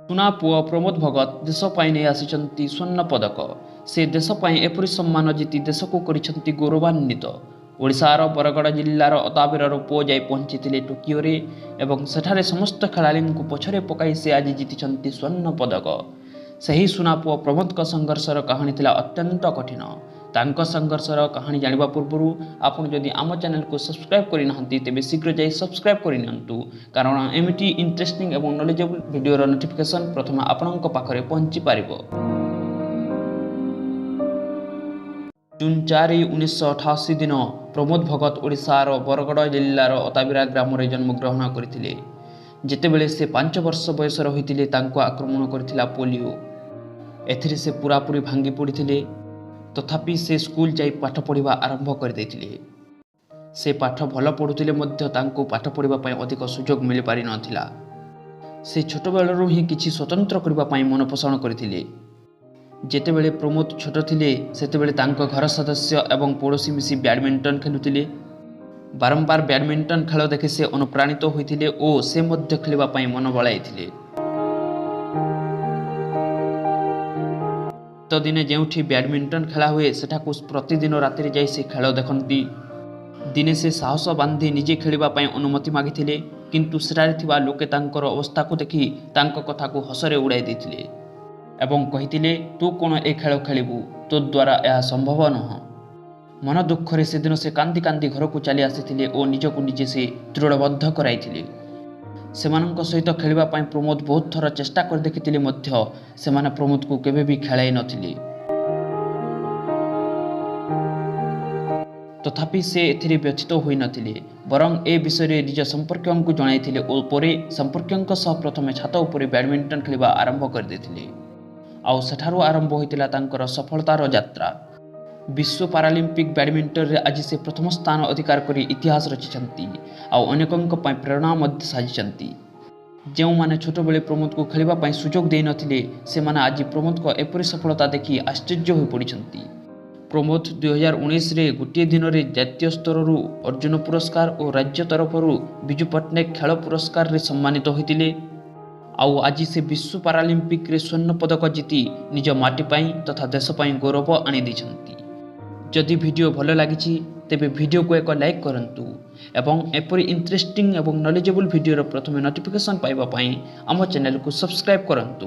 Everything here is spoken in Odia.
ସୁନା ପୁଅ ପ୍ରମୋଦ ଭଗତ ଦେଶ ପାଇଁ ନେଇ ଆସିଛନ୍ତି ସ୍ୱର୍ଣ୍ଣ ପଦକ। ସେ ଦେଶ ପାଇଁ ଏପରି ସମ୍ମାନ ଜିତି ଦେଶକୁ କରିଛନ୍ତି ଗୌରବାନ୍ୱିତ। ଓଡ଼ିଶାର ବରଗଡ଼ ଜିଲ୍ଲାର ଅତାବିରାର ପୁଅ ଯାଇ ପହଞ୍ଚିଥିଲେ ଟୋକିଓରେ ଏବଂ ସେଠାରେ ସମସ୍ତ ଖେଳାଳିଙ୍କୁ ପଛରେ ପକାଇ ସେ ଆଜି ଜିତିଛନ୍ତି ସ୍ୱର୍ଣ୍ଣ ପଦକ। ସେହି ସୁନା ପୁଅ ପ୍ରମୋଦଙ୍କ ସଂଘର୍ଷର କାହାଣୀ ଥିଲା ଅତ୍ୟନ୍ତ କଠିନ। ତାଙ୍କ ସଂଘର୍ଷର କାହାଣୀ ଜାଣିବା ପୂର୍ବରୁ ଆପଣ ଯଦି ଆମ ଚ୍ୟାନେଲକୁ ସବସ୍କ୍ରାଇବ୍ କରିନାହାନ୍ତି ତେବେ ଶୀଘ୍ର ଯାଇ ସବସ୍କ୍ରାଇବ୍ କରିନିଅନ୍ତୁ, କାରଣ ଏମିତି ଇଣ୍ଟରେଷ୍ଟିଂ ଏବଂ ନଲେଜେବୁଲ୍ ଭିଡ଼ିଓର ନୋଟିଫିକେସନ୍ ପ୍ରଥମେ ଆପଣଙ୍କ ପାଖରେ ପହଞ୍ଚି ପାରିବ। ଜୁନ୍ 4, 1988 ଦିନ ପ୍ରମୋଦ ଭଗତ ଓଡ଼ିଶାର ବରଗଡ଼ ଜିଲ୍ଲାର ଅତାବିରା ଗ୍ରାମରେ ଜନ୍ମଗ୍ରହଣ କରିଥିଲେ। ଯେତେବେଳେ ସେ 5 ବର୍ଷ ବୟସର ହୋଇଥିଲେ ତାଙ୍କୁ ଆକ୍ରମଣ କରିଥିଲା ପୋଲିଓ। ଏଥିରେ ସେ ପୁରାପୁରି ଭାଙ୍ଗି ପଡ଼ିଥିଲେ। ତଥାପି ସେ ସ୍କୁଲ ଯାଇ ପାଠ ପଢ଼ିବା ଆରମ୍ଭ କରିଦେଇଥିଲେ। ସେ ପାଠ ଭଲ ପଢ଼ୁଥିଲେ ମଧ୍ୟ ତାଙ୍କୁ ପାଠ ପଢ଼ିବା ପାଇଁ ଅଧିକ ସୁଯୋଗ ମିଳିପାରିନଥିଲା। ସେ ଛୋଟବେଳରୁ ହିଁ କିଛି ସ୍ୱତନ୍ତ୍ର କରିବା ପାଇଁ ମନ ପୋଷଣ କରିଥିଲେ। ଯେତେବେଳେ ପ୍ରମୋଦ ଛୋଟ ଥିଲେ ସେତେବେଳେ ତାଙ୍କ ଘର ସଦସ୍ୟ ଏବଂ ପଡ଼ୋଶୀ ମିଶି ବ୍ୟାଡମିଣ୍ଟନ ଖେଳୁଥିଲେ। ବାରମ୍ବାର ବ୍ୟାଡମିଣ୍ଟନ ଖେଳ ଦେଖି ସେ ଅନୁପ୍ରାଣିତ ହୋଇଥିଲେ ଓ ସେ ମଧ୍ୟ ଖେଳିବା ପାଇଁ ମନ ବଳାଇଥିଲେ। ଦିନେ ଯେଉଁଠି ବ୍ୟାଡମିଣ୍ଟନ ଖେଳା ହୁଏ ସେଠାକୁ ପ୍ରତିଦିନ ରାତିରେ ଯାଇ ସେ ଖେଳ ଦେଖନ୍ତି। ଦିନେ ସେ ସାହସ ବାନ୍ଧି ନିଜେ ଖେଳିବା ପାଇଁ ଅନୁମତି ମାଗିଥିଲେ, କିନ୍ତୁ ସେଠାରେ ଥିବା ଲୋକେ ତାଙ୍କର ଅବସ୍ଥାକୁ ଦେଖି ତାଙ୍କ କଥାକୁ ହସରେ ଉଡ଼ାଇ ଦେଇଥିଲେ ଏବଂ କହିଥିଲେ, ତୁ କ'ଣ ଏ ଖେଳ ଖେଳିବୁ? ତୋ ଦ୍ୱାରା ଏହା ସମ୍ଭବ ନୁହଁ। ମନ ଦୁଃଖରେ ସେଦିନ ସେ କାନ୍ଦି କାନ୍ଦି ଘରକୁ ଚାଲି ଆସିଥିଲେ ଓ ନିଜକୁ ନିଜେ ସେ ଦୃଢ଼ବଦ୍ଧ କରାଇଥିଲେ। ସେମାନଙ୍କ ସହିତ ଖେଳିବା ପାଇଁ ପ୍ରମୋଦ ବହୁତ ଥର ଚେଷ୍ଟା କରି ଦେଖିଥିଲେ ମଧ୍ୟ ସେମାନେ ପ୍ରମୋଦକୁ କେବେ ବି ଖେଳାଇ ନଥିଲେ। ତଥାପି ସେ ଏଥିରେ ବ୍ୟଥିତ ହୋଇନଥିଲେ, ବରଂ ଏ ବିଷୟରେ ନିଜ ସମ୍ପର୍କୀୟଙ୍କୁ ଜଣାଇଥିଲେ ଓ ପରେ ସମ୍ପର୍କୀୟଙ୍କ ସହ ପ୍ରଥମେ ଛାତ ଉପରେ ବ୍ୟାଡମିଣ୍ଟନ ଖେଳିବା ଆରମ୍ଭ କରିଦେଇଥିଲେ। ଆଉ ସେଠାରୁ ଆରମ୍ଭ ହୋଇଥିଲା ତାଙ୍କର ସଫଳତାର ଯାତ୍ରା। ବିଶ୍ୱ ପାରାଲିମ୍ପିକ୍ ବ୍ୟାଡମିଣ୍ଟନରେ ଆଜି ସେ ପ୍ରଥମ ସ୍ଥାନ ଅଧିକାର କରି ଇତିହାସ ରଚିଛନ୍ତି ଆଉ ଅନେକଙ୍କ ପାଇଁ ପ୍ରେରଣା ମଧ୍ୟ ସାଜିଛନ୍ତି। ଯେଉଁମାନେ ଛୋଟବେଳେ ପ୍ରମୋଦକୁ ଖେଳିବା ପାଇଁ ସୁଯୋଗ ଦେଇନଥିଲେ ସେମାନେ ଆଜି ପ୍ରମୋଦଙ୍କ ଏପରି ସଫଳତା ଦେଖି ଆଶ୍ଚର୍ଯ୍ୟ ହୋଇପଡ଼ିଛନ୍ତି। ପ୍ରମୋଦ 2019ରେ ଗୋଟିଏ ଦିନରେ ଜାତୀୟ ସ୍ତରରୁ ଅର୍ଜୁନ ପୁରସ୍କାର ଓ ରାଜ୍ୟ ତରଫରୁ ବିଜୁ ପଟ୍ଟନାୟକ ଖେଳ ପୁରସ୍କାରରେ ସମ୍ମାନିତ ହୋଇଥିଲେ। ଆଉ ଆଜି ସେ ବିଶ୍ୱ ପାରାଲିମ୍ପିକ୍ରେ ସ୍ୱର୍ଣ୍ଣ ପଦକ ଜିତି ନିଜ ମାଟି ପାଇଁ ତଥା ଦେଶ ପାଇଁ ଗୌରବ ଆଣିଦେଇଛନ୍ତି। ଯଦି ଭିଡ଼ିଓ ଭଲ ଲାଗିଛି ତେବେ ଭିଡ଼ିଓକୁ ଏକ ଲାଇକ୍ କରନ୍ତୁ ଏବଂ ଏପରି ଇଣ୍ଟରେଷ୍ଟିଂ ଏବଂ ନଲେଜେବୁଲ୍ ଭିଡ଼ିଓର ପ୍ରଥମେ ନୋଟିଫିକେସନ୍ ପାଇବା ପାଇଁ ଆମ ଚ୍ୟାନେଲକୁ ସବସ୍କ୍ରାଇବ୍ କରନ୍ତୁ।